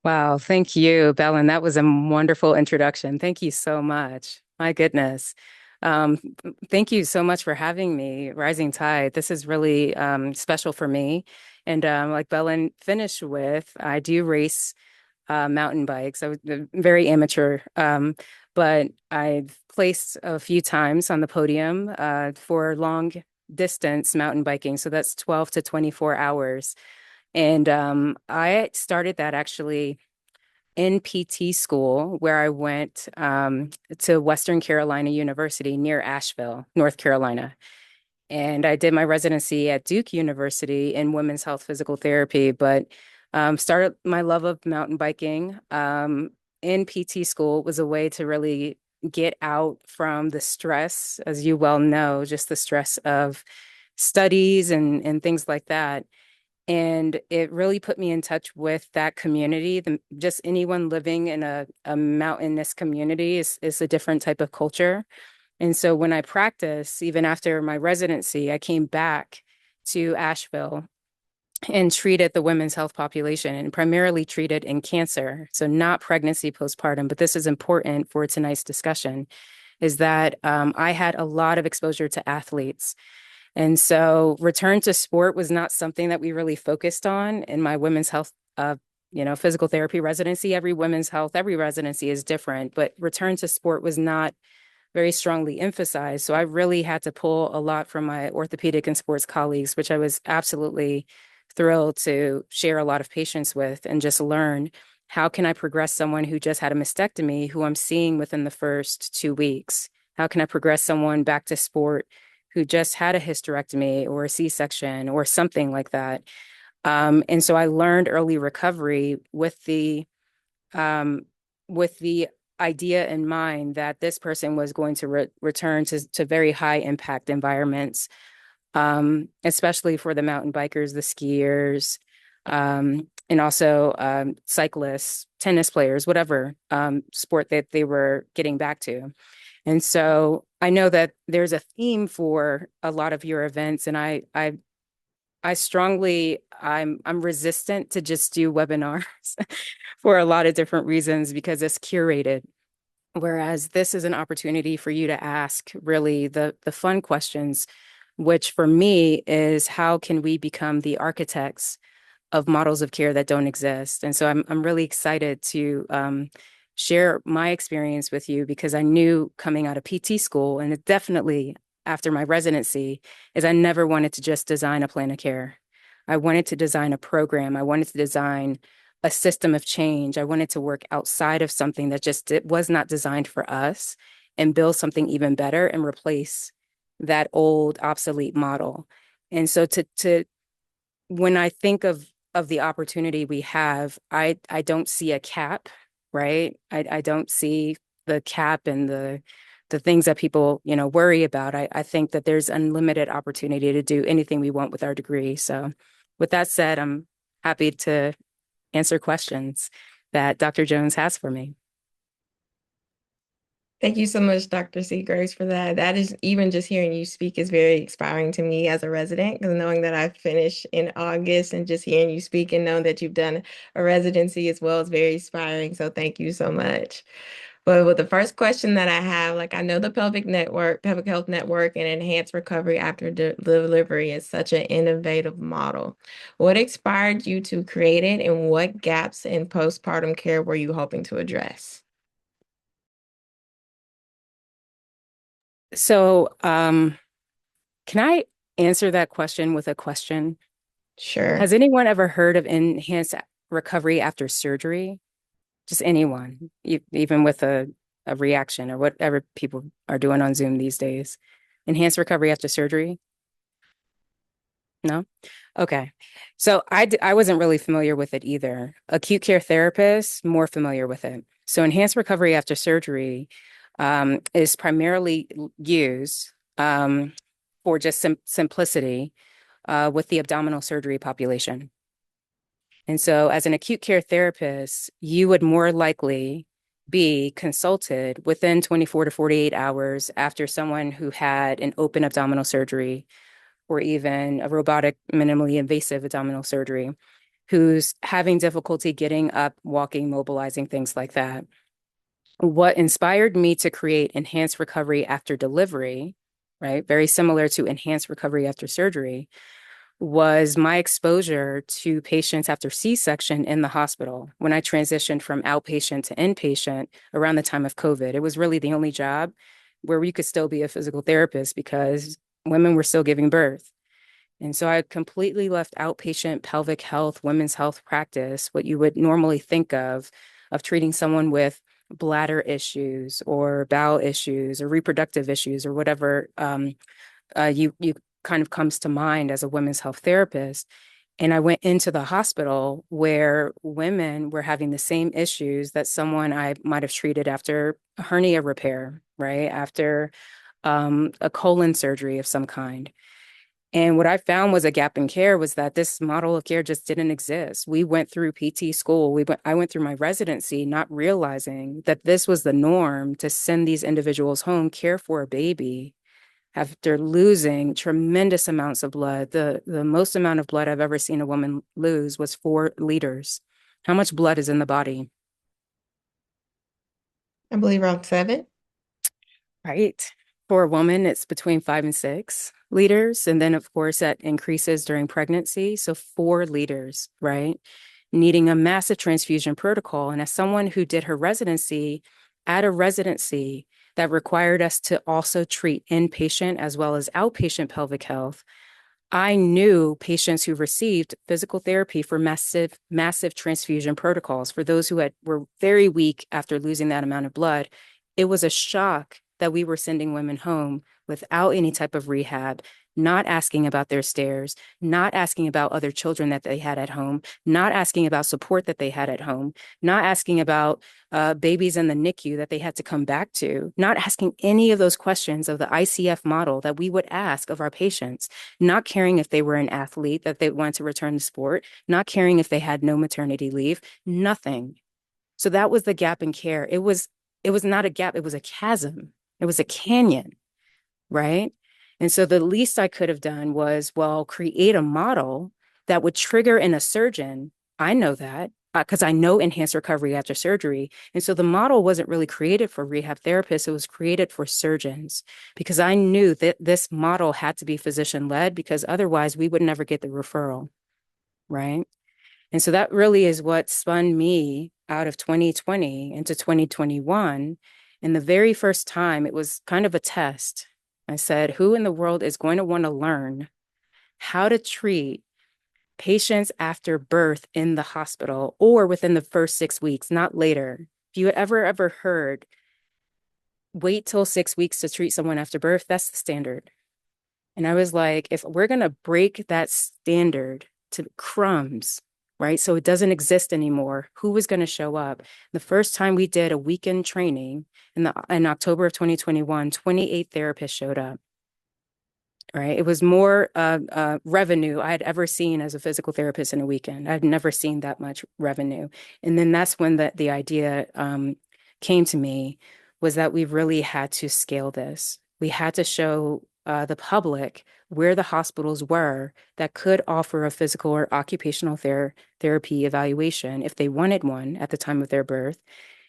Wow, thank you, Bellen. That was a wonderful introduction. Thank you so much. My goodness. Um, Thank you so much for having me, Rising Tide. This is really special for me. And like Bellen finished with, I do race mountain bikes. I was very amateur, but I've placed a few times on the podium for long distance mountain biking. So that's 12 to 24 hours. And I started that actually in PT school, where I went to Western Carolina University near Asheville, North Carolina. And I did my residency at Duke University in women's health physical therapy, but started my love of mountain biking in PT school was a way to really get out from the stress, as you well know, just the stress of studies and things like that. And it really put me in touch with that community. Just anyone living in a mountainous community is a different type of culture. And so when I practiced, even after my residency, I came back to Asheville and treated the women's health population and primarily treated in cancer. So not pregnancy, postpartum, but this is important for tonight's discussion, is that I had a lot of exposure to athletes. And so return to sport was not something that we really focused on in my women's health, physical therapy residency. Every residency is different, but return to sport was not very strongly emphasized. So I really had to pull a lot from my orthopedic and sports colleagues, which I was absolutely thrilled to share a lot of patients with and just learn how can I progress someone who just had a mastectomy who I'm seeing within the first 2 weeks? How can I progress someone back to sport who just had a hysterectomy or a C-section or something like that? And so I learned early recovery um, with the idea in mind that this person was going to return to very high impact environments, especially for the mountain bikers, the skiers, and also cyclists, tennis players, whatever sport that they were getting back to. And so I know that there's a theme for a lot of your events, and I'm resistant to just do webinars for a lot of different reasons because it's curated. Whereas this is an opportunity for you to ask really the fun questions, which for me is how can we become the architects of models of care that don't exist? And so I'm really excited to share my experience with you because I knew coming out of PT school and it definitely after my residency is I never wanted to just design a plan of care. I wanted to design a program. I wanted to design a system of change. I wanted to work outside of something that just it was not designed for us and build something even better and replace that old obsolete model. And so to when I think of the opportunity we have, I don't see a cap, right? I don't see the cap and the things that people, worry about. I think that there's unlimited opportunity to do anything we want with our degree. So with that said, I'm happy to answer questions that Dr. Jones has for me. Thank you so much, Dr. Seagraves, for that. That is even just hearing you speak is very inspiring to me as a resident, because knowing that I finished in August and just hearing you speak and knowing that you've done a residency as well is very inspiring. So thank you so much. But with the first question that I have, like I know the Pelvic Health Network and enhanced recovery after delivery is such an innovative model. What inspired you to create it and what gaps in postpartum care were you hoping to address? So, can I answer that question with a question? Sure. Has anyone ever heard of enhanced recovery after surgery? Just anyone, even with a reaction or whatever people are doing on Zoom these days. Enhanced recovery after surgery? No? Okay. So I wasn't really familiar with it either. Acute care therapists, more familiar with it. So enhanced recovery after surgery is primarily used for just simplicity with the abdominal surgery population. And so, as an acute care therapist, you would more likely be consulted within 24 to 48 hours after someone who had an open abdominal surgery or even a robotic, minimally invasive abdominal surgery, who's having difficulty getting up, walking, mobilizing, things like that. What inspired me to create enhanced recovery after delivery, right? Very similar to enhanced recovery after surgery, was my exposure to patients after C-section in the hospital when I transitioned from outpatient to inpatient around the time of COVID. It was really the only job where we could still be a physical therapist because women were still giving birth. And so I completely left outpatient pelvic health, women's health practice, what you would normally think of treating someone with bladder issues or bowel issues or reproductive issues or whatever you kind of comes to mind as a women's health therapist. And I went into the hospital where women were having the same issues that someone I might have treated after a hernia repair, right? After a colon surgery of some kind. And what I found was a gap in care was that this model of care just didn't exist. We went through PT school. I went through my residency, not realizing that this was the norm to send these individuals home, care for a baby after losing tremendous amounts of blood. The most amount of blood I've ever seen a woman lose was 4 liters. How much blood is in the body? I believe around 7. Right. For a woman, it's between 5 and 6 liters. And then, of course, that increases during pregnancy. So 4 liters, right? Needing a massive transfusion protocol. And as someone who did her residency at a residency that required us to also treat inpatient as well as outpatient pelvic health, I knew patients who received physical therapy for massive transfusion protocols. For those were very weak after losing that amount of blood, it was a shock that we were sending women home without any type of rehab, not asking about their stairs, not asking about other children that they had at home, not asking about support that they had at home, not asking about babies in the NICU that they had to come back to, not asking any of those questions of the ICF model that we would ask of our patients, not caring if they were an athlete, that they wanted to return to sport, not caring if they had no maternity leave, nothing. So that was the gap in care. It was not a gap, it was a chasm. It was a canyon, right? And so the least I could have done was, well, create a model that would trigger in a surgeon. I know that because I know enhanced recovery after surgery. And so the model wasn't really created for rehab therapists. It was created for surgeons because I knew that this model had to be physician led because otherwise we would never get the referral, right? And so that really is what spun me out of 2020 into 2021. And the very first time, it was kind of a test. I said, who in the world is going to want to learn how to treat patients after birth in the hospital or within the first 6 weeks, not later? If you had ever heard, wait till 6 weeks to treat someone after birth, that's the standard. And I was like, if we're going to break that standard to crumbs, right? So it doesn't exist anymore. Who was going to show up? The first time we did a weekend training in October of 2021, 28 therapists showed up. Right. It was more revenue I had ever seen as a physical therapist in a weekend. I'd never seen that much revenue. And then that's when the idea came to me was that we really had to scale this. We had to show the public where the hospitals were that could offer a physical or occupational therapy evaluation if they wanted one at the time of their birth.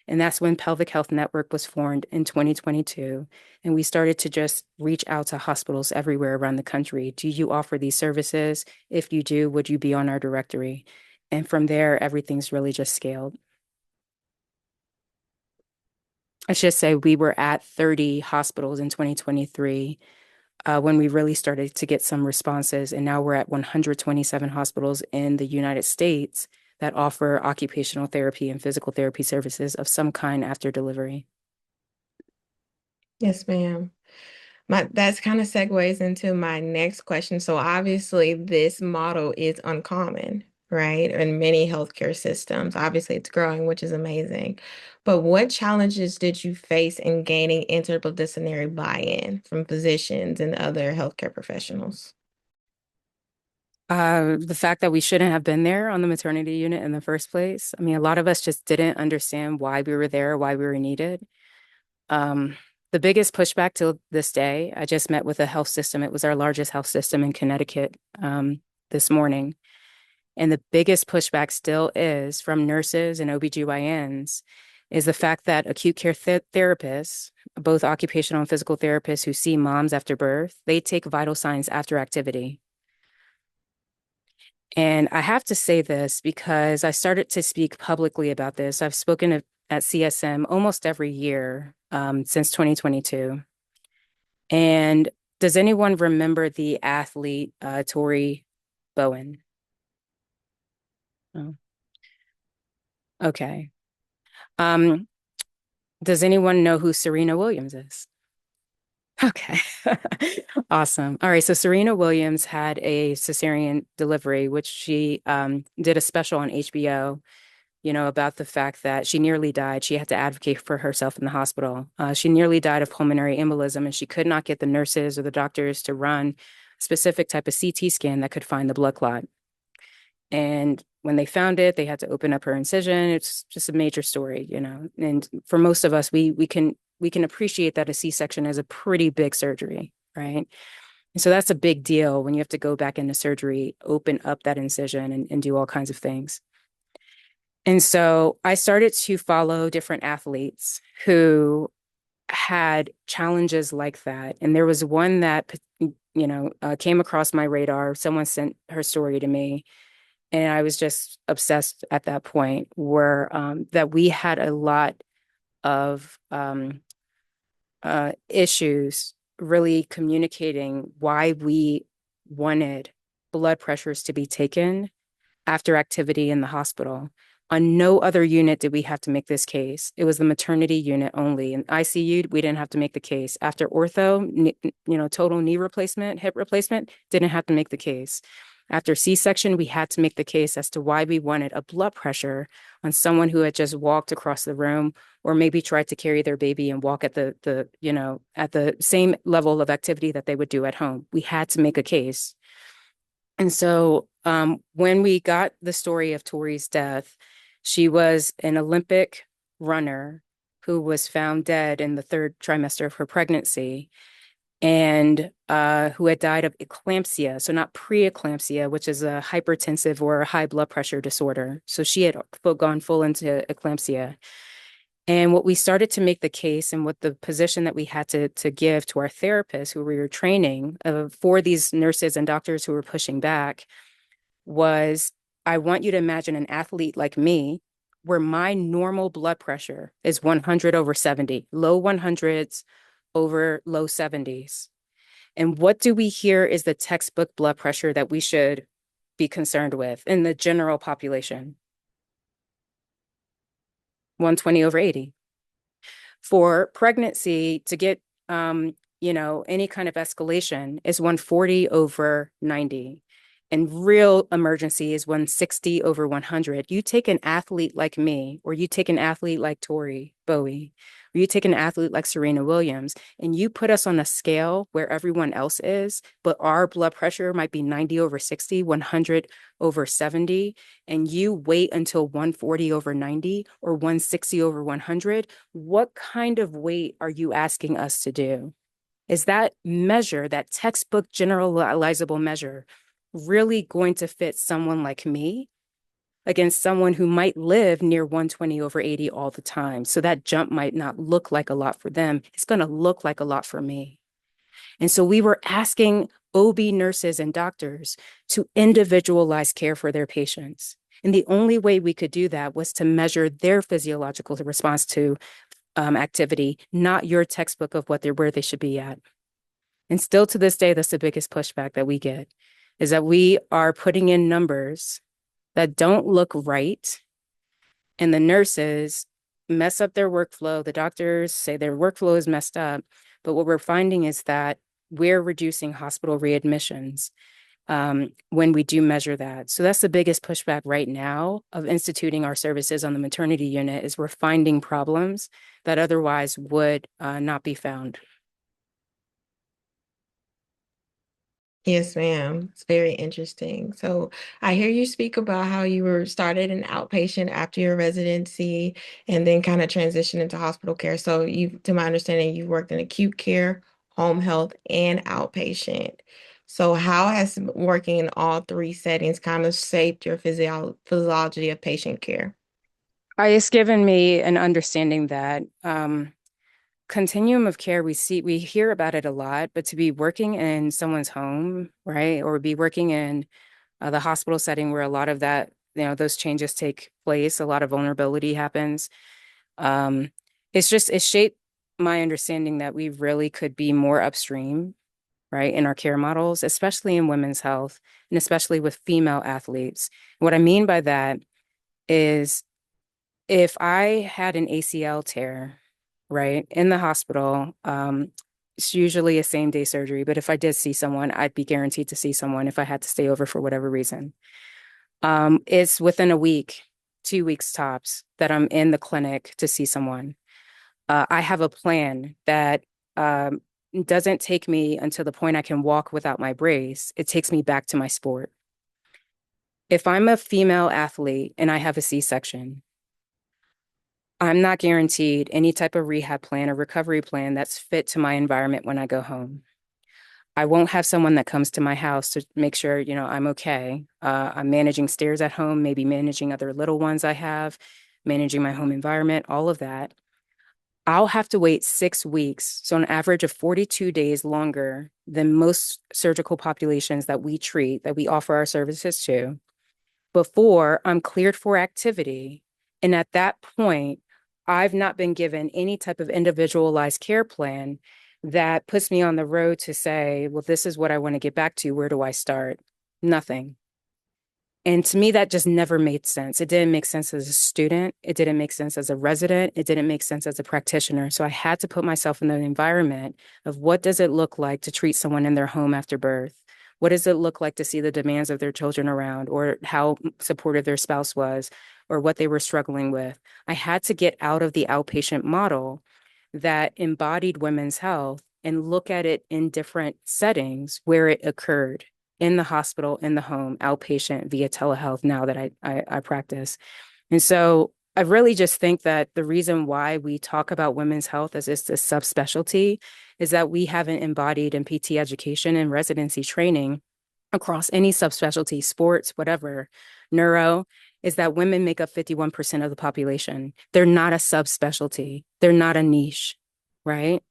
And that's when Pelvic Health Network was formed in 2022. And we started to just reach out to hospitals everywhere around the country. Do you offer these services? If you do, would you be on our directory? And from there, everything's really just scaled. I should say we were at 30 hospitals in 2023 when we really started to get some responses. And now we're at 127 hospitals in the United States that offer occupational therapy and physical therapy services of some kind after delivery. Yes, ma'am. That's kind of segues into my next question. So obviously this model is uncommon, right? In many healthcare systems. Obviously it's growing, which is amazing. But what challenges did you face in gaining interdisciplinary buy-in from physicians and other healthcare professionals? The fact that we shouldn't have been there on the maternity unit in the first place. I mean, a lot of us just didn't understand why we were there, why we were needed. Um, the biggest pushback to this day, I just met with a health system. It was our largest health system in Connecticut this morning. And the biggest pushback still is from nurses and OBGYNs is the fact that acute care therapists, both occupational and physical therapists who see moms after birth, they take vital signs after activity. And I have to say this because I started to speak publicly about this. I've spoken at CSM almost every year since 2022. And does anyone remember the athlete Tori Bowen? Oh, okay. Um, does anyone know who Serena Williams is? Okay. Awesome. All right. So Serena Williams had a cesarean delivery, which she did a special on HBO, about the fact that she nearly died. She had to advocate for herself in the hospital. She nearly died of pulmonary embolism, and she could not get the nurses or the doctors to run a specific type of CT scan that could find the blood clot. And when they found it, they had to open up her incision. It's just a major story. And for most of us, we can appreciate that a C-section is a pretty big surgery, right? And so that's a big deal when you have to go back into surgery, open up that incision and do all kinds of things. And so I started to follow different athletes who had challenges like that. And there was one that, came across my radar. Someone sent her story to me. And I was just obsessed at that point where that we had a lot of issues really communicating why we wanted blood pressures to be taken after activity in the hospital. On no other unit did we have to make this case. It was the maternity unit only. In ICU, we didn't have to make the case. After ortho, total knee replacement, hip replacement, didn't have to make the case. After C-section, we had to make the case as to why we wanted a blood pressure on someone who had just walked across the room or maybe tried to carry their baby and walk at at the same level of activity that they would do at home. We had to make a case. And so when we got the story of Tori's death, she was an Olympic runner who was found dead in the third trimester of her pregnancy and who had died of eclampsia. So not preeclampsia, which is a hypertensive or a high blood pressure disorder. So she had gone full into eclampsia. And what we started to make the case and what the position that we had to give to our therapists who we were training for these nurses and doctors who were pushing back was, I want you to imagine an athlete like me where my normal blood pressure is 100 over 70, low 100s over low 70s. And what do we hear is the textbook blood pressure that we should be concerned with in the general population? 120 over 80. For pregnancy, to get any kind of escalation is 140 over 90. And real emergency is 160 over 100. You take an athlete like me, or you take an athlete like Tori Bowie, or you take an athlete like Serena Williams, and you put us on a scale where everyone else is, but our blood pressure might be 90 over 60, 100 over 70, and you wait until 140 over 90 or 160 over 100, what kind of weight are you asking us to do? Is that measure, that textbook generalizable measure, really going to fit someone like me against someone who might live near 120 over 80 all the time? So that jump might not look like a lot for them. It's going to look like a lot for me. And so we were asking OB nurses and doctors to individualize care for their patients. And the only way we could do that was to measure their physiological response to activity, not your textbook of where they should be at. And still to this day, that's the biggest pushback that we get, is that we are putting in numbers that don't look right. And the nurses mess up their workflow. The doctors say their workflow is messed up. But what we're finding is that we're reducing hospital readmissions when we do measure that. So that's the biggest pushback right now of instituting our services on the maternity unit, is we're finding problems that otherwise would not be found. Yes, ma'am. It's very interesting. So I hear you speak about how you were started an outpatient after your residency and then kind of transitioned into hospital care. So you, to my understanding, you worked in acute care, home health, and outpatient. So how has working in all three settings kind of shaped your physiology of patient care? It's given me an understanding that continuum of care, we hear about it a lot, but to be working in someone's home, right, or be working in the hospital setting where a lot of that, those changes take place, a lot of vulnerability happens. Um, it shaped my understanding that we really could be more upstream, right, in our care models, especially in women's health and especially with female athletes. What I mean by that is if I had an ACL tear, right, in the hospital, it's usually a same day surgery, but if I did see someone, I'd be guaranteed to see someone if I had to stay over for whatever reason. It's within a week, 2 weeks tops, that I'm in the clinic to see someone. I have a plan that um, doesn't take me until the point I can walk without my brace. It takes me back to my sport. If I'm a female athlete and I have a C-section, I'm not guaranteed any type of rehab plan or recovery plan that's fit to my environment when I go home. I won't have someone that comes to my house to make sure, I'm okay. I'm managing stairs at home, maybe managing other little ones I have, managing my home environment, all of that. I'll have to wait 6 weeks, so an average of 42 days longer than most surgical populations that we treat, that we offer our services to, before I'm cleared for activity. And at that point, I've not been given any type of individualized care plan that puts me on the road to say, well, this is what I want to get back to. Where do I start? Nothing. And to me, that just never made sense. It didn't make sense as a student. It didn't make sense as a resident. It didn't make sense as a practitioner. So I had to put myself in the environment of what does it look like to treat someone in their home after birth? What does it look like to see the demands of their children around, or how supportive their spouse was, or what they were struggling with? I had to get out of the outpatient model that embodied women's health and look at it in different settings where it occurred in the hospital, in the home, outpatient via telehealth now that I practice. And so I really just think that the reason why we talk about women's health as it's a subspecialty is that we haven't embodied in PT education and residency training across any subspecialty, sports, whatever, neuro, is that women make up 51% of the population. They're not a subspecialty. They're not a niche, right?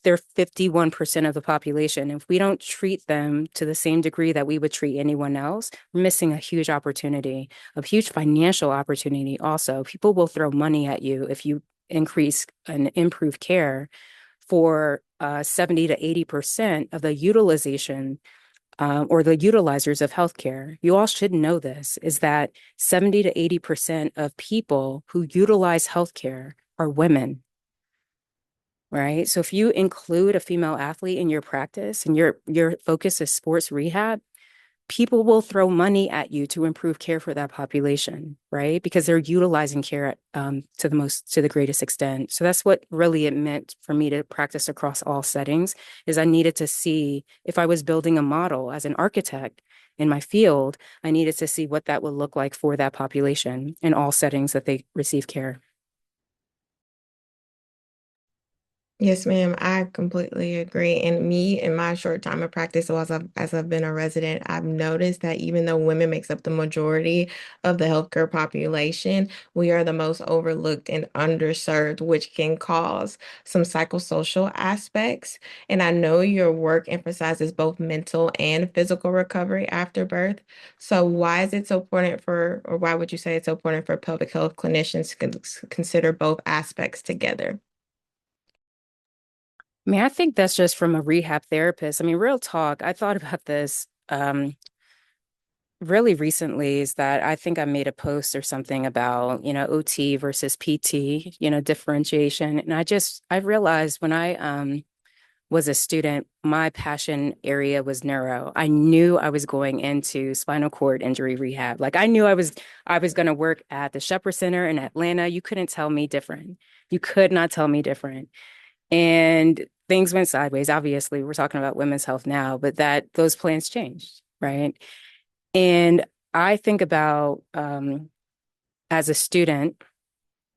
They're 51% of the population. If we don't treat them to the same degree that we would treat anyone else, we're missing a huge opportunity, a huge financial opportunity also. People will throw money at you if you increase and improve care for 70 to 80% of the utilization or the utilizers of healthcare. You all should know this, is that 70 to 80% of people who utilize healthcare are women, right? So if you include a female athlete in your practice and your focus is sports rehab, people will throw money at you to improve care for that population, right? Because they're utilizing care to the greatest extent. So that's what really it meant for me to practice across all settings, is I needed to see if I was building a model as an architect in my field, I needed to see what that would look like for that population in all settings that they receive care. Yes, ma'am. I completely agree. And me, in my short time of practice, so as I've been a resident, I've noticed that even though women makes up the majority of the healthcare population, we are the most overlooked and underserved, which can cause some psychosocial aspects. And I know your work emphasizes both mental and physical recovery after birth. So why is it so important or why would you say it's so important for public health clinicians to consider both aspects together? I mean, I think that's just from a rehab therapist. I mean, real talk, I thought about this really recently, is that I think I made a post or something about, OT versus PT, differentiation. And I realized when I was a student, my passion area was neuro. I knew I was going into spinal cord injury rehab. Like I knew I was going to work at the Shepherd Center in Atlanta. You couldn't tell me different. You could not tell me different. And things went sideways. Obviously, we're talking about women's health now, but that those plans changed, right? And I think about as a student,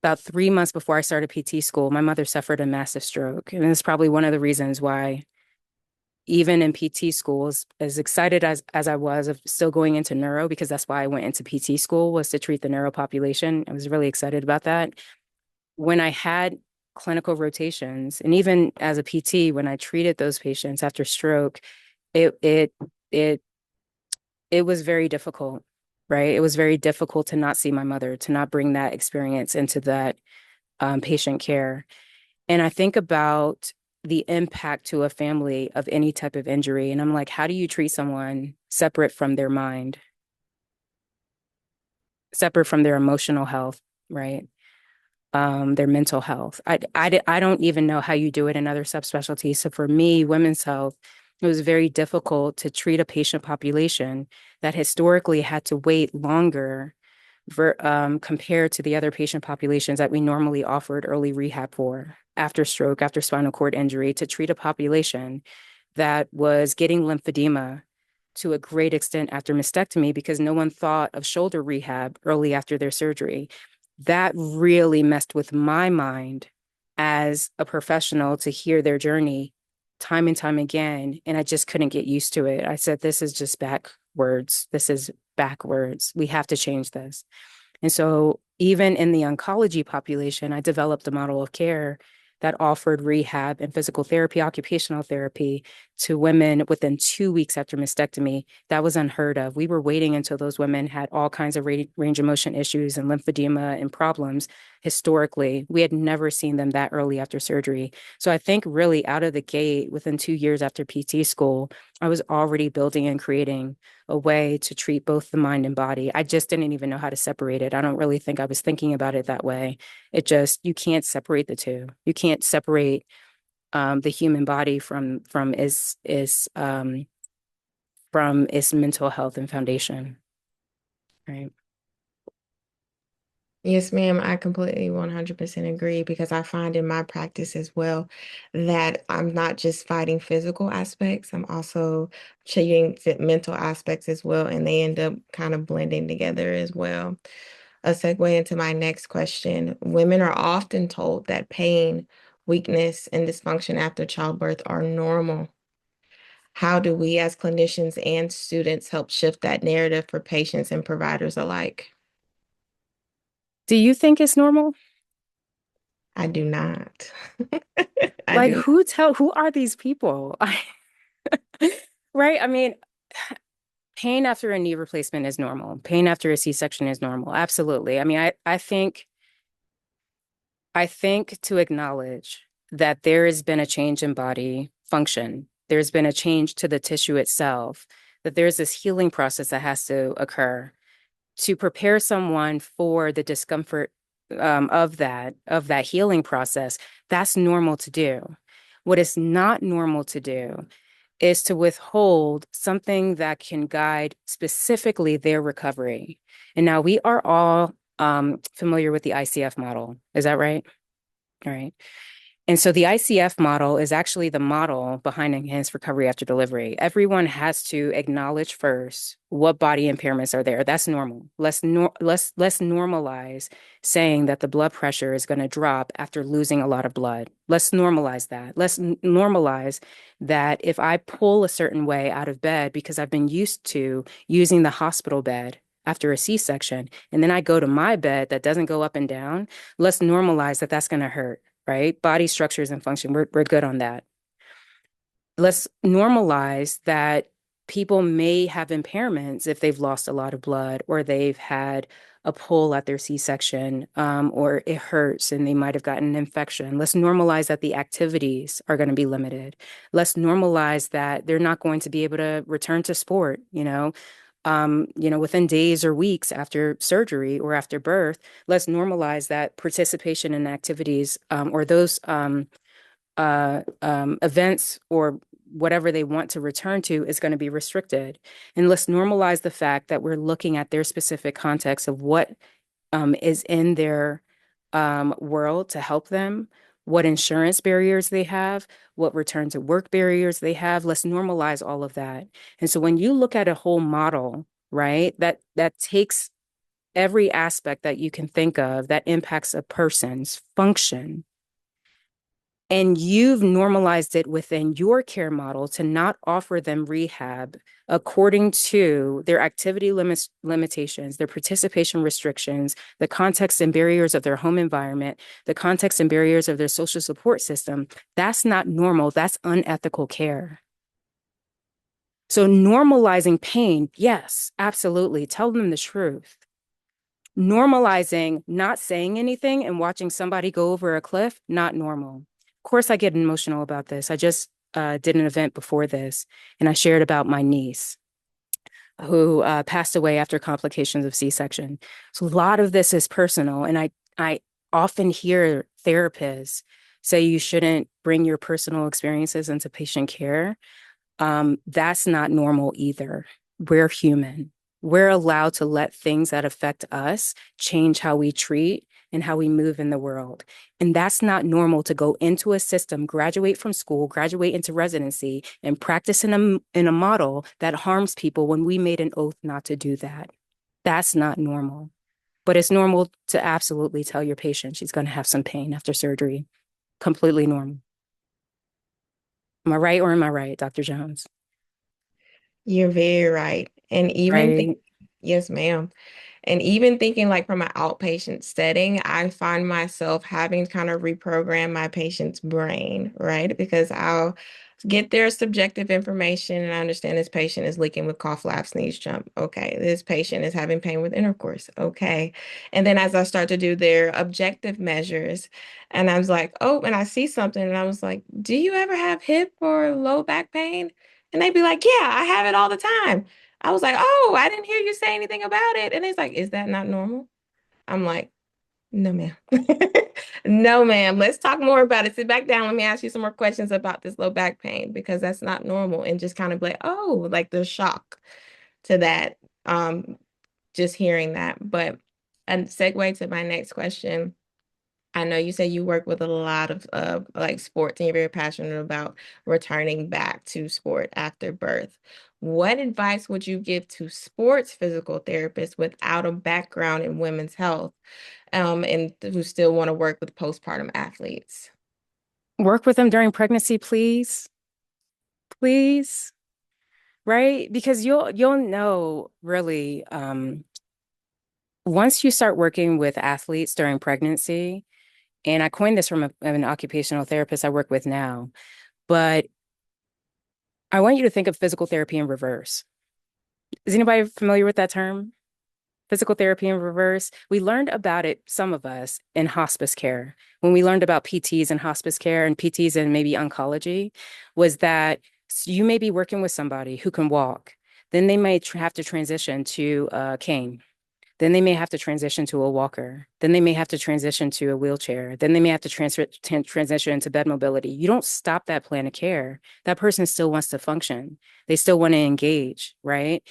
about 3 months before I started PT school, my mother suffered a massive stroke. And it's probably one of the reasons why, even in PT schools, as excited as I was of still going into neuro, because that's why I went into PT school, was to treat the neuro population. I was really excited about that. When I had clinical rotations, and even as a PT, when I treated those patients after stroke, it it it it was very difficult, right? It was very difficult to not see my mother, to not bring that experience into that patient care. And I think about the impact to a family of any type of injury. And I'm like, how do you treat someone separate from their mind, separate from their emotional health, right? Their mental health. I don't even know how you do it in other subspecialties. So for me, women's health, it was very difficult to treat a patient population that historically had to wait longer compared to the other patient populations that we normally offered early rehab for after stroke, after spinal cord injury, to treat a population that was getting lymphedema to a great extent after mastectomy because no one thought of shoulder rehab early after their surgery. That really messed with my mind as a professional to hear their journey time and time again. And I just couldn't get used to it. I said, this is just backwards. This is backwards. We have to change this. And so, even in the oncology population, I developed a model of care that offered rehab and physical therapy, occupational therapy to women within 2 weeks after mastectomy. That was unheard of. We were waiting until those women had all kinds of range of motion issues and lymphedema and problems. Historically, we had never seen them that early after surgery. So I think really out of the gate, within 2 years after PT school, I was already building and creating a way to treat both the mind and body. I just didn't even know how to separate it. I don't really think I was thinking about it that way. It just, you can't separate the two. You can't separate the human body from its mental health and foundation, right? Yes, ma'am, I completely 100% agree because I find in my practice as well that I'm not just fighting physical aspects, I'm also treating mental aspects as well, and they end up kind of blending together as well. A segue into my next question. Women are often told that pain, weakness, and dysfunction after childbirth are normal. How do we as clinicians and students help shift that narrative for patients and providers alike? Do you think it's normal? I do not. I Like, do. who are these people? Right? I mean, pain after a knee replacement is normal. Pain after a C-section is normal. Absolutely. I mean, I think to acknowledge that there has been a change in body function, there's been a change to the tissue itself, that there's this healing process that has to occur to prepare someone for the discomfort of that healing process. That's normal to do. What is not normal to do is to withhold something that can guide specifically their recovery. And now we are all familiar with the ICF model. Is that right? All right. And so the ICF model is actually the model behind enhanced recovery after delivery. Everyone has to acknowledge first what body impairments are there. That's normal. Let's normalize saying that the blood pressure is going to drop after losing a lot of blood. Let's normalize that. Let's normalize that if I pull a certain way out of bed because I've been used to using the hospital bed after a C-section, and then I go to my bed that doesn't go up and down, let's normalize that that's going to hurt, right? Body structures and function, we're good on that. Let's normalize that people may have impairments if they've lost a lot of blood or they've had a pull at their C-section, or it hurts and they might have gotten an infection. Let's normalize that the activities are going to be limited. Let's normalize that they're not going to be able to return to sport, within days or weeks after surgery or after birth. Let's normalize that participation in activities, or those events or whatever they want to return to is going to be restricted. And let's normalize the fact that we're looking at their specific context of what is in their world to help them, what insurance barriers they have, what return to work barriers they have. Let's normalize all of that. And so when you look at a whole model, right, that takes every aspect that you can think of that impacts a person's function, And you've normalized it within your care model to not offer them rehab according to their activity limitations, their participation restrictions, the context and barriers of their home environment, the context and barriers of their social support system. That's not normal. That's unethical care. So normalizing pain, yes, absolutely. Tell them the truth. Normalizing not saying anything and watching somebody go over a cliff, not normal. Of course, I get emotional about this. I just did an event before this, and I shared about my niece who passed away after complications of C-section. So a lot of this is personal, and I often hear therapists say you shouldn't bring your personal experiences into patient care. That's not normal either. We're human. We're allowed to let things that affect us change how we treat and how we move in the world. And that's not normal to go into a system, graduate from school, graduate into residency, and practice in a model that harms people when we made an oath not to do that. That's not normal. But it's normal to absolutely tell your patient she's going to have some pain after surgery. Completely normal. Am I right or am I right, Dr. Jones? You're very right. And even think, Right. yes, ma'am. And even thinking like from an outpatient setting, I find myself having to kind of reprogram my patient's brain, right? Because I'll get their subjective information and I understand this patient is leaking with cough, laugh, sneeze, jump. Okay. This patient is having pain with intercourse. Okay. And then as I start to do their objective measures, and I was like, oh, and I see something, and I was like, do you ever have hip or low back pain? And they'd be like, yeah, I have it all the time. I was like, oh, I didn't hear you say anything about it. And he's like, is that not normal? I'm like, no, ma'am. No, ma'am. Let's talk more about it. Sit back down. Let me ask you some more questions about this low back pain because that's not normal. And just kind of like, oh, like the shock to that. Just hearing that. But a segue to my next question. I know you said you work with a lot of like sports and you're very passionate about returning back to sport after birth. What advice would you give to sports physical therapists without a background in women's health, and who still want to work with postpartum athletes? Work with them during pregnancy, please. Please. Right? Because you'll know really once you start working with athletes during pregnancy, and I coined this from an occupational therapist I work with now, but I want you to think of physical therapy in reverse. Is anybody familiar with that term? Physical therapy in reverse. We learned about it, some of us, in hospice care. When we learned about PTs in hospice care and PTs in maybe oncology, was that you may be working with somebody who can walk. Then they may have to transition to a cane. Then they may have to transition to a walker. Then they may have to transition to a wheelchair. Then they may have to transition into bed mobility. You don't stop that plan of care. That person still wants to function. They still want to engage, right?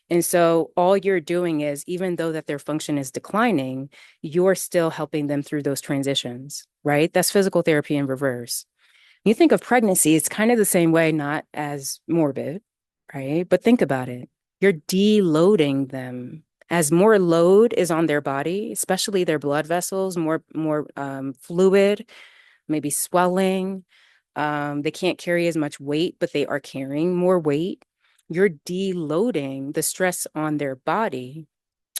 And so all you're doing is, even though that their function is declining, you're still helping them through those transitions, right? That's physical therapy in reverse. You think of pregnancy, it's kind of the same way, not as morbid, right? But think about it. You're deloading them. As more load is on their body, especially their blood vessels, more fluid, maybe swelling. They can't carry as much weight, but they are carrying more weight. You're deloading the stress on their body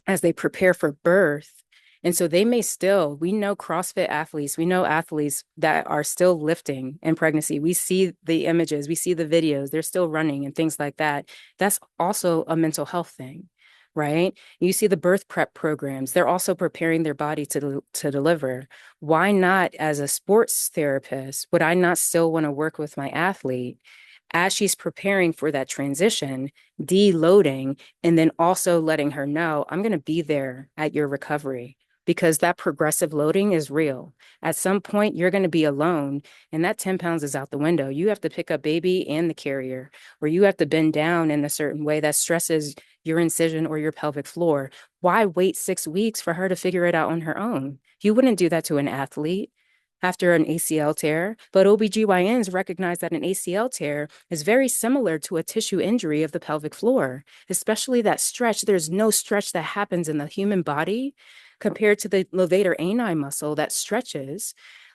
as they prepare for birth. And so they may still, we know CrossFit athletes, we know athletes that are still lifting in pregnancy. We see the images, we see the videos, they're still running and things like that. That's also a mental health thing, right? You see the birth prep programs, they're also preparing their body to deliver. Why not, as a sports therapist, would I not still want to work with my athlete as she's preparing for that transition, deloading, and then also letting her know, I'm going to be there at your recovery because that progressive loading is real. At some point, you're going to be alone, and that 10 pounds is out the window. You have to pick up baby and the carrier, or you have to bend down in a certain way that stresses your incision or your pelvic floor. Why wait 6 weeks for her to figure it out on her own? You wouldn't do that to an athlete after an ACL tear, but OBGYNs recognize that an ACL tear is very similar to a tissue injury of the pelvic floor, especially that stretch. There's no stretch that happens in the human body compared to the levator ani muscle that stretches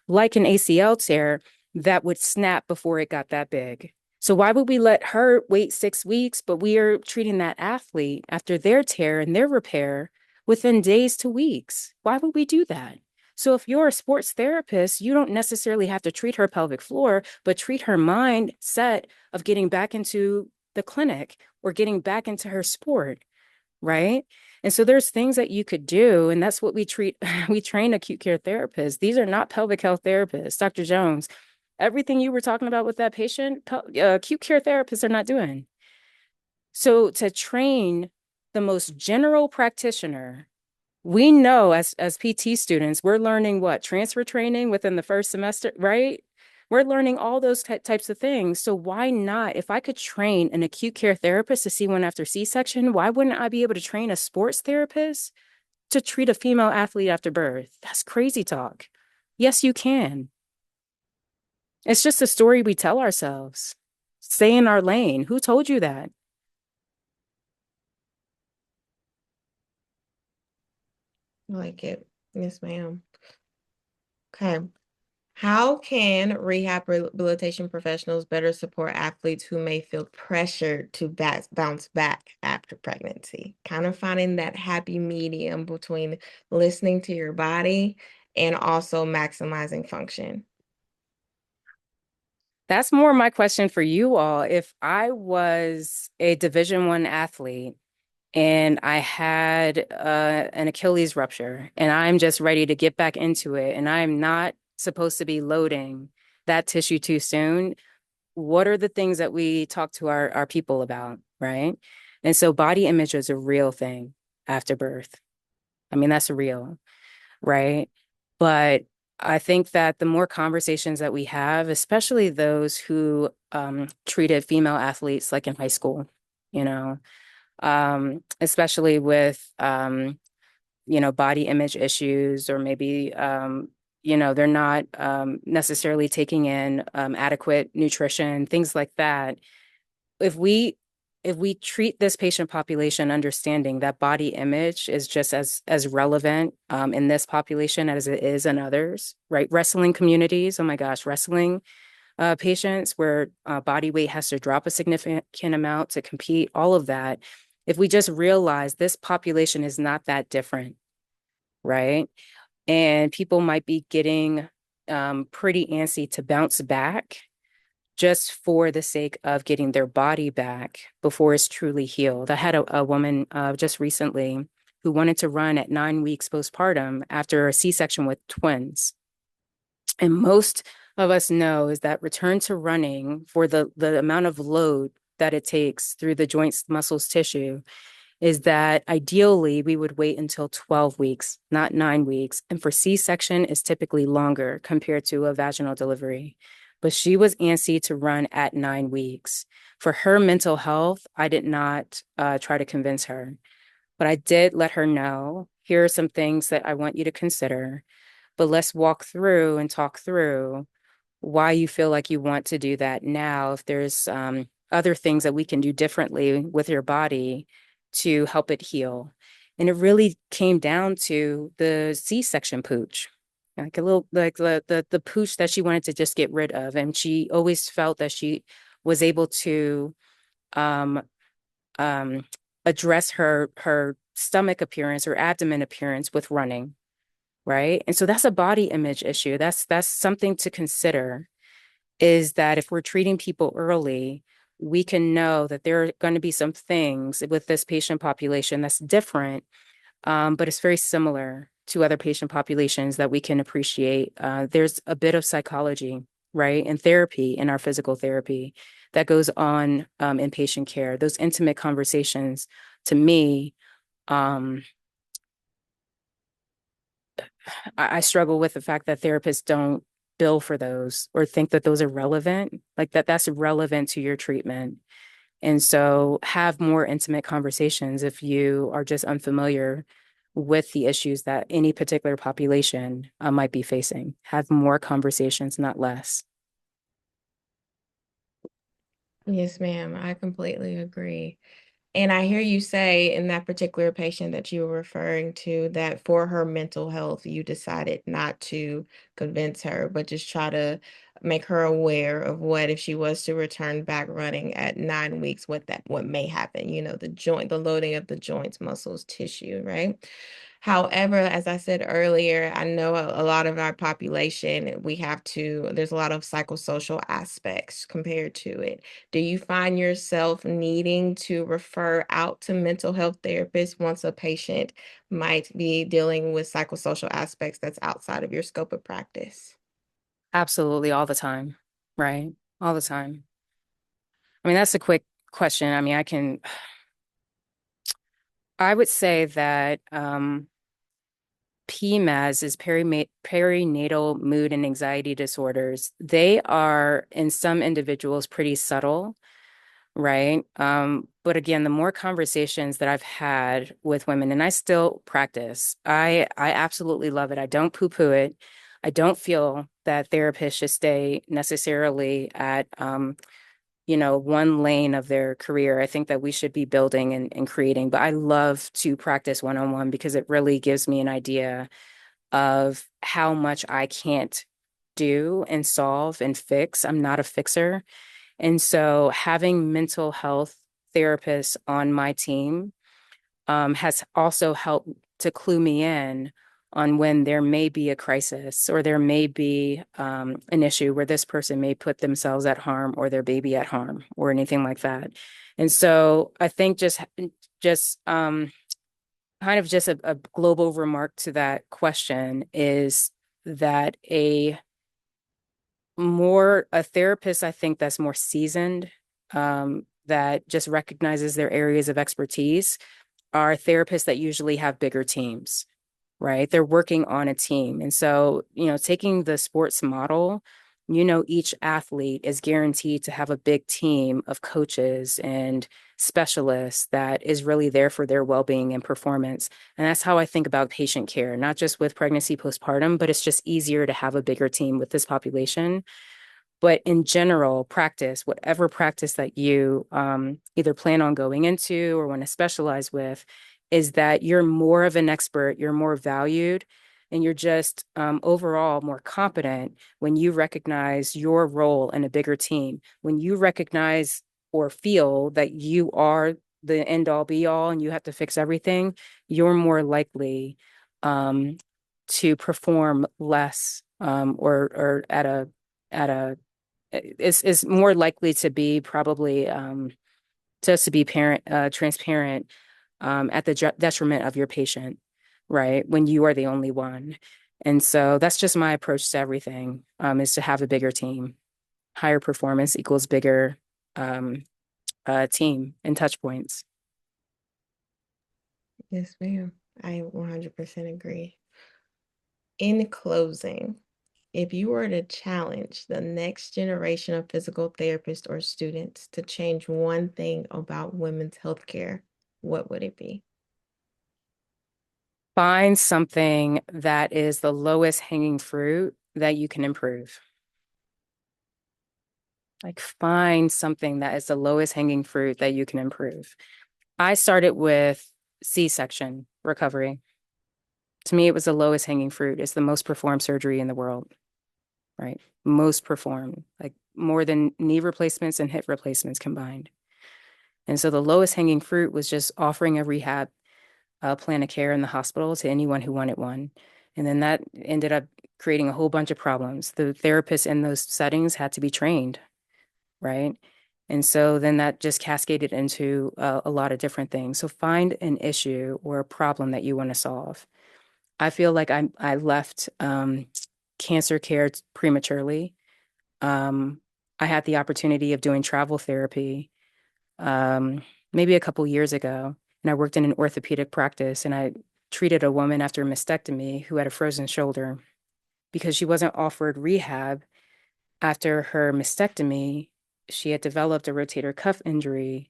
like an ACL tear. that would snap before it got that big. So why would we let her wait 6 weeks, but we are treating that athlete after their tear and their repair within days to weeks? Why would we do that? So if you're a sports therapist, you don't necessarily have to treat her pelvic floor, but treat her mindset of getting back into the clinic or getting back into her sport, right? And so there's things that you could do, and that's what we treat. We train acute care therapists. These are not pelvic health therapists. Dr. Jones, everything you were talking about with that patient, acute care therapists are not doing. So to train the most general practitioner, we know as PT students, we're learning what? Transfer training within the first semester, right? We're learning all those types of things. So why not? If I could train an acute care therapist to see one after C-section, why wouldn't I be able to train a sports therapist to treat a female athlete after birth? That's crazy talk. Yes, you can. It's just a story we tell ourselves. Stay in our lane. Who told you that? I like it. Yes, ma'am. Okay. How can rehabilitation professionals better support athletes who may feel pressured to bounce back after pregnancy? Kind of finding that happy medium between listening to your body and also maximizing function. That's more my question for you all. If I was a Division I athlete and I had an Achilles rupture and I'm just ready to get back into it and I'm not supposed to be loading that tissue too soon, what are the things that we talk to our people about, right? And so body image is a real thing after birth. I mean, that's real, right? But I think that the more conversations that we have, especially those who treated female athletes like in high school, you know, especially with body image issues, or maybe they're not necessarily taking in adequate nutrition, things like that. If we treat this patient population understanding that body image is just as relevant in this population as it is in others, right? Wrestling communities, oh my gosh, wrestling patients where body weight has to drop a significant amount to compete, all of that. If we just realize this population is not that different, right? And people might be getting pretty antsy to bounce back just for the sake of getting their body back before it's truly healed. I had a woman just recently who wanted to run at 9 weeks postpartum after a C-section with twins. And most of us know is that return to running for the amount of load that it takes through the joints, muscles, tissue is that ideally we would wait until 12 weeks, not 9 weeks. And for C-section is typically longer compared to a vaginal delivery. But she was antsy to run at 9 weeks. For her mental health, I did not try to convince her, but I did let her know, here are some things that I want you to consider, but let's walk through and talk through why you feel like you want to do that now. If there's other things that we can do differently with your body to help it heal. And it really came down to the C-section pooch, like a little like the pooch that she wanted to just get rid of. And she always felt that she was able to um, um, address her stomach appearance or abdomen appearance with running, right? And so that's a body image issue. That's something to consider, is that if we're treating people early, we can know that there are going to be some things with this patient population that's different, but it's very similar to other patient populations that we can appreciate. There's a bit of psychology, right, and therapy in our physical therapy that goes on in patient care. Those intimate conversations, to me, um, I struggle with the fact that therapists don't bill for those or think that those are relevant, like that's relevant to your treatment. And so have more intimate conversations if you are just unfamiliar with the issues that any particular population might be facing. Have more conversations, not less. Yes, ma'am. I completely agree. And I hear you say in that particular patient that you were referring to that for her mental health, you decided not to convince her, but just try to make her aware of what if she was to return back running at 9 weeks, what may happen, the loading of the joints, muscles, tissue, right? However, as I said earlier, I know a lot of our population, there's a lot of psychosocial aspects compared to it. Do you find yourself needing to refer out to mental health therapists once a patient might be dealing with psychosocial aspects that's outside of your scope of practice? Absolutely, all the time, right? All the time. I mean, that's a quick question. I mean, I would say that PMAS is perinatal mood and anxiety disorders. They are, in some individuals, pretty subtle, right? But again, the more conversations that I've had with women, and I still practice, I absolutely love it. I don't poo-poo it. I don't feel that therapists should stay necessarily at one lane of their career. I think that we should be building and creating, but I love to practice one-on-one because it really gives me an idea of how much I can't do and solve and fix. I'm not a fixer. And so having mental health therapists on my team has also helped to clue me in on when there may be a crisis or there may be an issue where this person may put themselves at harm or their baby at harm or anything like that. And so I think just kind of just a global remark to that question is that a therapist, I think that's more seasoned, that just recognizes their areas of expertise are therapists that usually have bigger teams, right? They're working on a team. And so, taking the sports model, each athlete is guaranteed to have a big team of coaches and specialists that is really there for their well-being and performance. And that's how I think about patient care, not just with pregnancy, postpartum, but it's just easier to have a bigger team with this population. But in general, practice, whatever practice that you either plan on going into or want to specialize with, is that you're more of an expert, you're more valued, and you're just overall more competent when you recognize your role in a bigger team. When you recognize or feel that you are the end all be all and you have to fix everything, you're more likely um, to perform less or at a is more likely to be probably just to be parent transparent at the detriment of your patient, right? When you are the only one. And so that's just my approach to everything, is to have a bigger team. Higher performance equals bigger um, team and touch points. Yes, ma'am. I 100% agree. In closing, if you were to challenge the next generation of physical therapists or students to change one thing about women's healthcare, what would it be? Find something that is the lowest hanging fruit that you can improve. Like find something that is the lowest hanging fruit that you can improve. I started with C-section recovery. To me, it was the lowest hanging fruit. It's the most performed surgery in the world, right? Most performed, like more than knee replacements and hip replacements combined. And so the lowest hanging fruit was just offering a rehab plan of care in the hospital to anyone who wanted one. And then that ended up creating a whole bunch of problems. The therapists in those settings had to be trained, right? And so then that just cascaded into a lot of different things. So find an issue or a problem that you want to solve. I feel like I left cancer care prematurely. Um, I had the opportunity of doing travel therapy maybe a couple years ago, and I worked in an orthopedic practice, and I treated a woman after a mastectomy who had a frozen shoulder because she wasn't offered rehab after her mastectomy. She had developed a rotator cuff injury,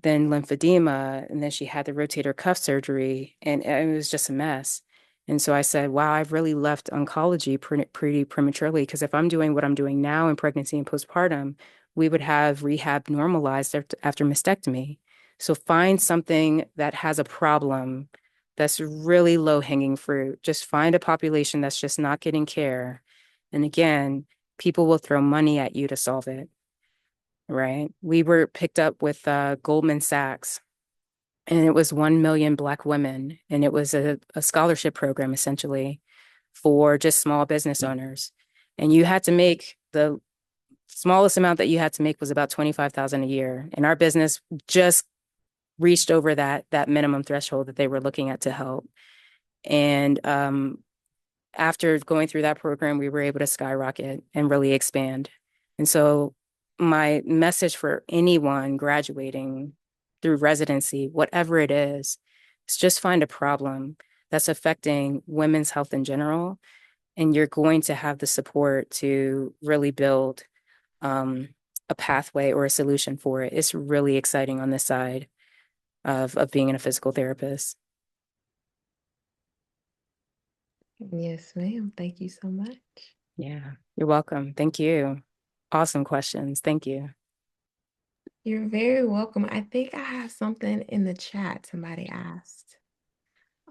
then lymphedema, and then she had the rotator cuff surgery, and it was just a mess. And so I said, wow, I've really left oncology pretty prematurely because if I'm doing what I'm doing now in pregnancy and postpartum, we would have rehab normalized after mastectomy. So find something that has a problem that's really low hanging fruit. Just find a population that's just not getting care. And again, people will throw money at you to solve it, right? We were picked up with Goldman Sachs, and it was 1 million Black women. And it was a scholarship program essentially for just small business owners. And you had to make the smallest amount that you had to make was about 25,000 a year. And our business just reached over that minimum threshold that they were looking at to help. And after going through that program, we were able to skyrocket and really expand. And so my message for anyone graduating through residency, whatever it is just find a problem that's affecting women's health in general, and you're going to have the support to really build um, a pathway or a solution for it. It's really exciting on this side of being a physical therapist. Yes, ma'am. Thank you so much. Yeah, you're welcome. Thank you. Awesome questions. Thank you. You're very welcome. I think I have something in the chat somebody asked.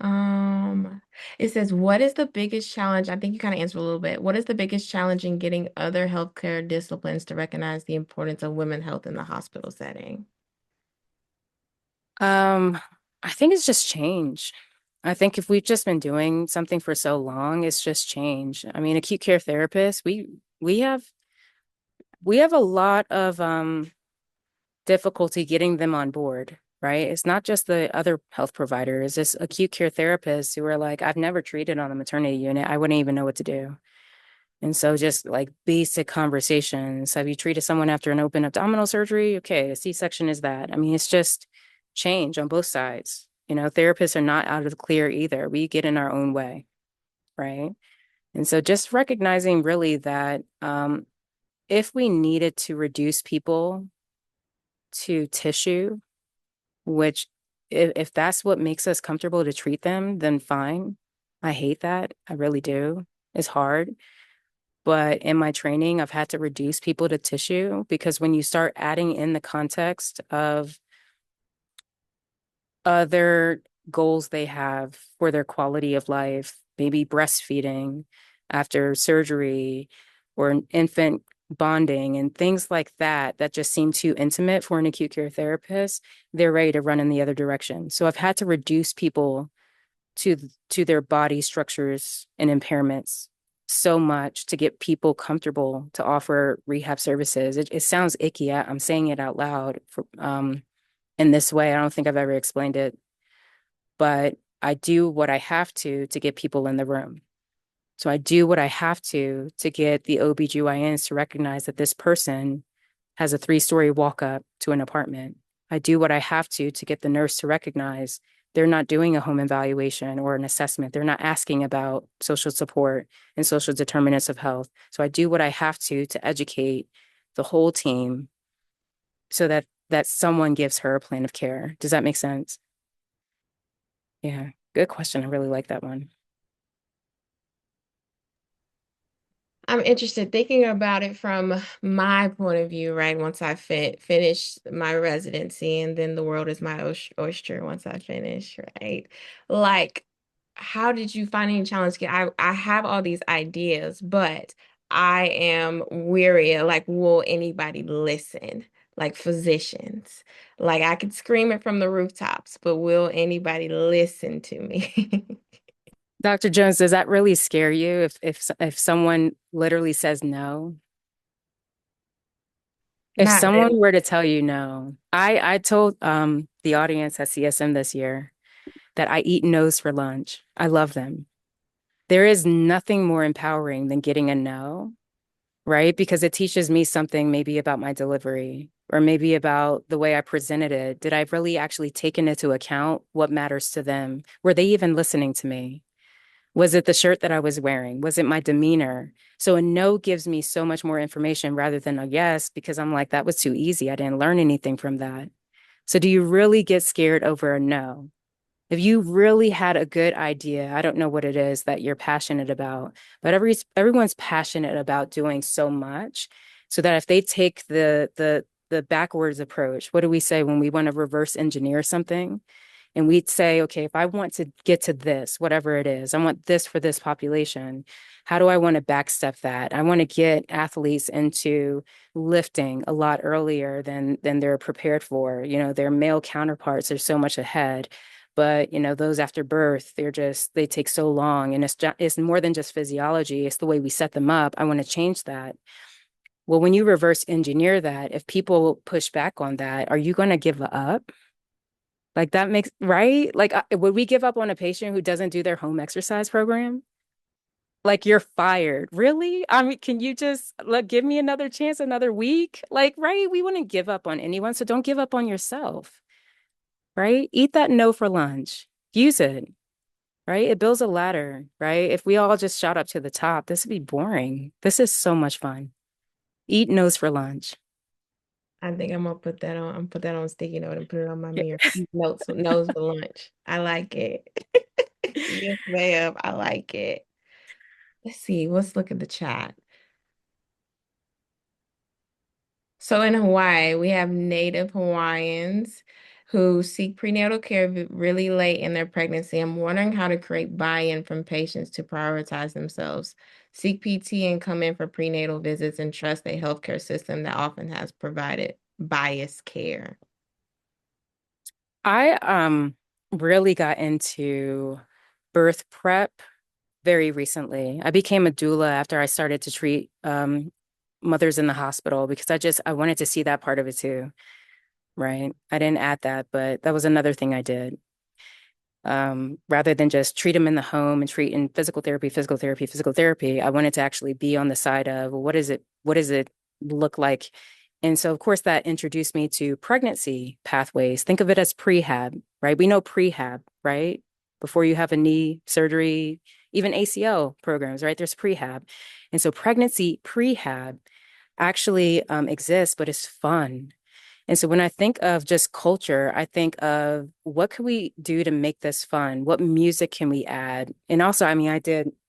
Um, it says, what is the biggest challenge? I think you kind of answered a little bit. What is the biggest challenge in getting other healthcare disciplines to recognize the importance of women's health in the hospital setting? Um, I think it's just change. I think if we've just been doing something for so long, it's just change. I mean, acute care therapists, we have we have a lot of difficulty getting them on board, right? It's not just the other health providers, it's acute care therapists who are like, I've never treated on a maternity unit. I wouldn't even know what to do. And so just like basic conversations. Have you treated someone after an open abdominal surgery? Okay, a C-section is that. I mean, it's just change on both sides. You know, therapists are not out of the clear either. We get in our own way, right? And so just recognizing really that if we needed to reduce people to tissue, which if that's what makes us comfortable to treat them, then fine. I hate that. I really do. It's hard. But in my training, I've had to reduce people to tissue because when you start adding in the context of other goals they have for their quality of life, maybe breastfeeding after surgery or an infant bonding and things like that, that just seem too intimate for an acute care therapist, they're ready to run in the other direction. So I've had to reduce people to to their body structures and impairments so much to get people comfortable to offer rehab services. It sounds icky. I'm saying it out loud in this way. I don't think I've ever explained it, but I do what I have to get people in the room. So I do what I have to get the OBGYNs to recognize that this person has a 3-story walk up to an apartment. I do what I have to get the nurse to recognize they're not doing a home evaluation or an assessment. They're not asking about social support and social determinants of health. So I do what I have to educate the whole team so that someone gives her a plan of care. Does that make sense? Yeah, good question. I really like that one. I'm interested thinking about it from my point of view, right? Once I finish my residency, and then the world is my oyster once I finish, right? Like, how did you find any challenge? I have all these ideas, but I am weary. Like, will anybody listen? Like physicians. Like I could scream it from the rooftops, but will anybody listen to me? Dr. Jones, does that really scare you if someone literally says no? If Not someone really. were to tell you no, I told the audience at CSM this year that I eat no's for lunch. I love them. There is nothing more empowering than getting a no, right? Because it teaches me something maybe about my delivery or maybe about the way I presented it. Did I really actually take into account what matters to them? Were they even listening to me? Was it the shirt that I was wearing? Was it my demeanor? So a no gives me so much more information rather than a yes, because I'm like, that was too easy. I didn't learn anything from that. So do you really get scared over a no? If you really had a good idea, I don't know what it is that you're passionate about, but everyone's passionate about doing so much so that if they take the the backwards approach. What do we say when we want to reverse engineer something? And we'd say, okay, if I want to get to this, whatever it is, I want this for this population. How do I want to backstep that? I want to get athletes into lifting a lot earlier than they're prepared for. You know, their male counterparts are so much ahead. But, you know, those after birth, they take so long. And it's more than just physiology. It's the way we set them up. I want to change that. Well, when you reverse engineer that, if people push back on that, are you going to give up? Like that makes right? Like, would we give up on a patient who doesn't do their home exercise program? Like, you're fired. Really? I mean, can you just like give me another chance, another week? Like, right? We wouldn't give up on anyone, so don't give up on yourself, right? Eat that no for lunch. Use it, right? It builds a ladder, right? If we all just shot up to the top, this would be boring. This is so much fun. Eat no's for lunch. I think I'm gonna put that on. I'm put that on a sticky note and put it on my Yeah. mirror. Notes, nose for lunch. I like it. Yes, ma'am. I like it. Let's see. Let's look at the chat. So in Hawaii, we have Native Hawaiians who seek prenatal care really late in their pregnancy. I'm wondering how to create buy-in from patients to prioritize themselves, seek PT and come in for prenatal visits and trust a healthcare system that often has provided biased care. I really got into birth prep very recently. I became a doula after I started to treat mothers in the hospital because I wanted to see that part of it too, right? I didn't add that, but that was another thing I did. Rather than just treat them in the home and treat in physical therapy, physical therapy, physical therapy, I wanted to actually be on the side of what does it look like? And so, of course, that introduced me to pregnancy pathways. Think of it as prehab, right? We know prehab, right? Before you have a knee surgery, even ACL programs, right? There's prehab. And so pregnancy prehab actually exists, but it's fun. And so when I think of just culture, I think of what can we do to make this fun? What music can we add? And also, I mean,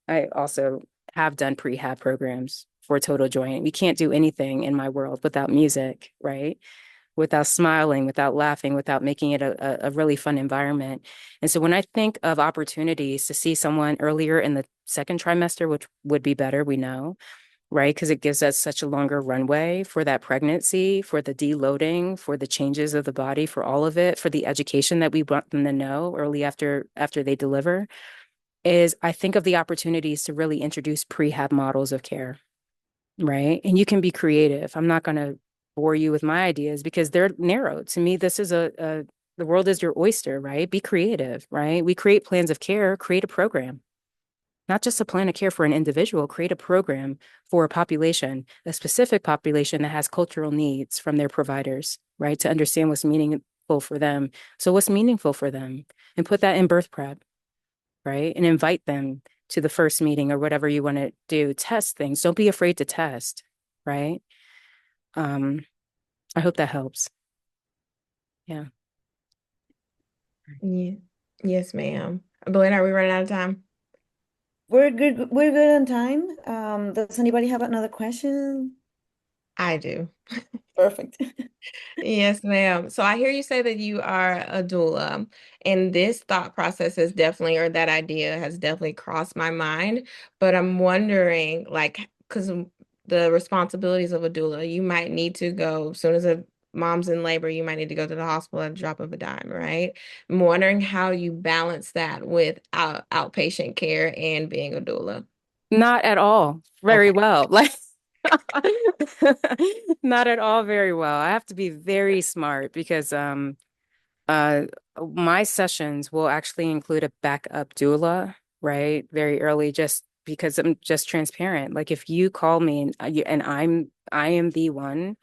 I also have done prehab programs for total joint. We can't do anything in my world without music, right? Without smiling, without laughing, without making it a really fun environment. And so when I think of opportunities to see someone earlier in the second trimester, which would be better, we know, right? Because it gives us such a longer runway for that pregnancy, for the deloading, for the changes of the body, for all of it, for the education that we want them to know early after they deliver, is I think of the opportunities to really introduce prehab models of care, right? And you can be creative. I'm not going to bore you with my ideas because they're narrow. To me, this is a the world is your oyster, right? Be creative, right? We create plans of care, create a program, not just a plan of care for an individual, create a program for a population, a specific population that has cultural needs from their providers, right? To understand what's meaningful for them. So, what's meaningful for them? And put that in birth prep, right? And invite them to the first meeting or whatever you want to do. Test things. Don't be afraid to test, right? Um, I hope that helps. Yeah. Yeah. Yes, ma'am. Belinda, are we running out of time? We're good. We're good on time. Does anybody have another question? I do. Perfect. Yes, ma'am. So I hear you say that you are a doula, and this thought process has definitely, or that idea has definitely crossed my mind. But I'm wondering, like, because the responsibilities of a doula, you might need to go, as soon as a mom's in labor, you might need to go to the hospital at a drop of a dime, right? I'm wondering how you balance that with outpatient care and being a doula. Not at all. Very Okay. well. Like not at all very well. I have to be very smart because uh my sessions will actually include a backup doula, right? Very early just because I'm just transparent. Like if you call me and I am the one,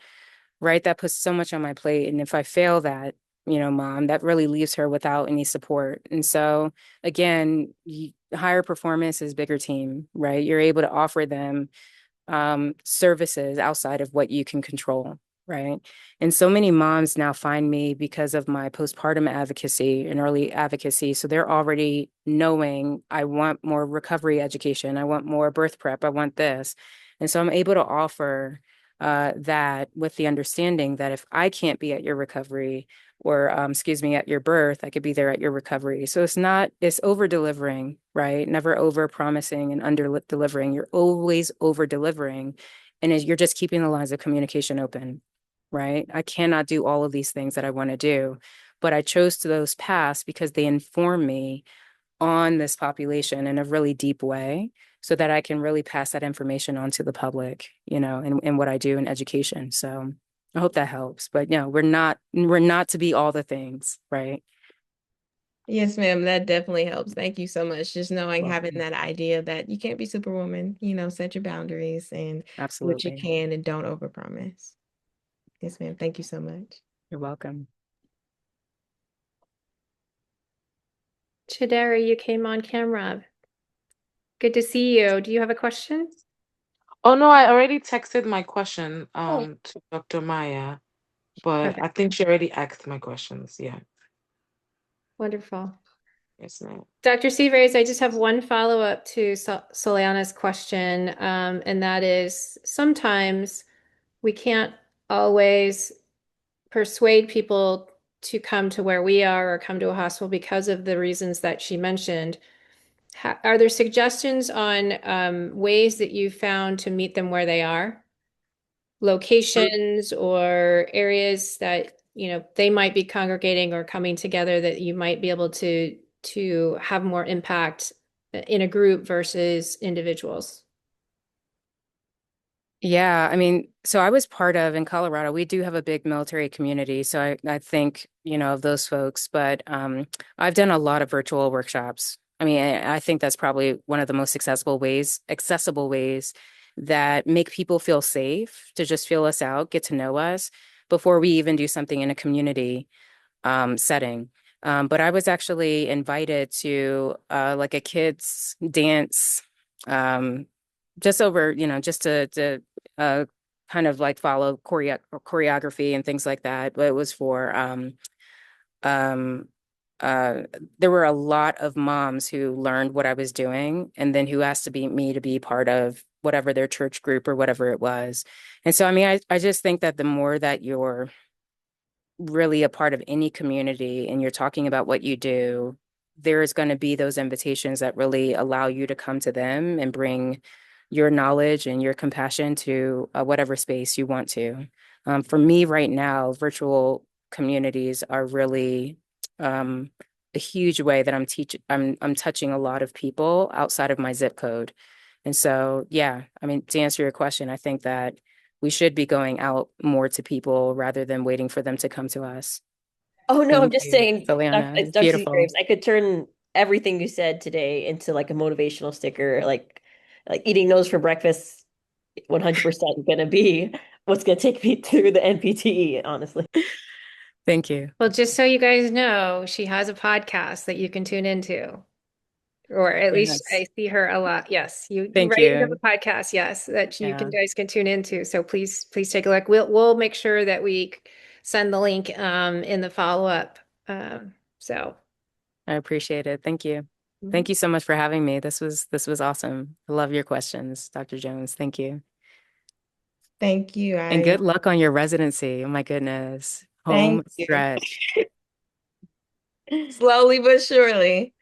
right? That puts so much on my plate. And if I fail that, you know, mom, that really leaves her without any support. And so again, higher performance is bigger team, right? You're able to offer them services outside of what you can control, right? And so many moms now find me because of my postpartum advocacy and early advocacy. So they're already knowing I want more recovery education, I want more birth prep, I want this. And so I'm able to offer that with the understanding that if I can't be at your recovery or, excuse me, at your birth, I could be there at your recovery. So it's over delivering, right? Never over promising and under delivering. You're always over delivering. And you're just keeping the lines of communication open, right? I cannot do all of these things that I want to do, but I chose to those paths because they inform me on this population in a really deep way so that I can really pass that information on to the public, in what I do in education. So I hope that helps. But we're not to be all the things, right? Yes, ma'am. That definitely helps. Thank you so much. Just knowing, having Welcome. that idea that you can't be superwoman, set your boundaries and do what you Absolutely. can and don't overpromise. Yes, ma'am. Thank you so much. You're welcome. Chidera, you came on camera. Good to see you. Do you have a question? Oh no, I already texted my question Oh, to Dr. Maya, but perfect. I think she already asked my questions. Yeah. Wonderful. Yes, ma'am. Dr. Severs, I just have one follow-up to Soliana's question, and that is sometimes we can't always persuade people to come to where we are or come to a hospital because of the reasons that she mentioned. Are there suggestions on ways that you found to meet them where they are? Locations or areas that, they might be congregating or coming together that you might be able to have more impact in a group versus individuals? Yeah, I mean, so I was part of in Colorado, we do have a big military community. So I think, of those folks, but I've done a lot of virtual workshops. I mean, I think that's probably one of the most accessible ways that make people feel safe to just feel us out, get to know us before we even do something in a community setting. But I was actually invited to like a kids dance um, just over, just to uh, kind of like follow choreography and things like that. But it was for um, uh, there were a lot of moms who learned what I was doing and then who asked me to be part of whatever their church group or whatever it was. And so, I mean, I just think that the more that you're really a part of any community and you're talking about what you do, there's going to be those invitations that really allow you to come to them and bring your knowledge and your compassion to whatever space you want to. For me right now, virtual communities are really a huge way that I'm touching a lot of people outside of my zip code. And so, yeah, I mean, to answer your question, I think that we should be going out more to people rather than waiting for them to come to us. Oh no, I'm Thank just you, saying, Soliana. It's Dr. beautiful. Graves, I could turn everything you said today into like a motivational sticker, like eating those for breakfast, 100% gonna be what's gonna take me through the NPTE, honestly. Thank you. Well, just so you guys know, she has a podcast that you can tune into, or at least Yes. I see her a lot. Yes, you Thank right. You have you. a podcast, yes, that you Yeah, guys can tune into. So please take a look. We'll make sure that we send the link in the follow-up. So I appreciate it. Thank you. mhm. Thank you so much for having me. This was awesome. I love your questions, Dr. Jones. Thank you. Thank you. And I good luck on your residency. Oh my goodness. thank Home you. stretch. Slowly but surely.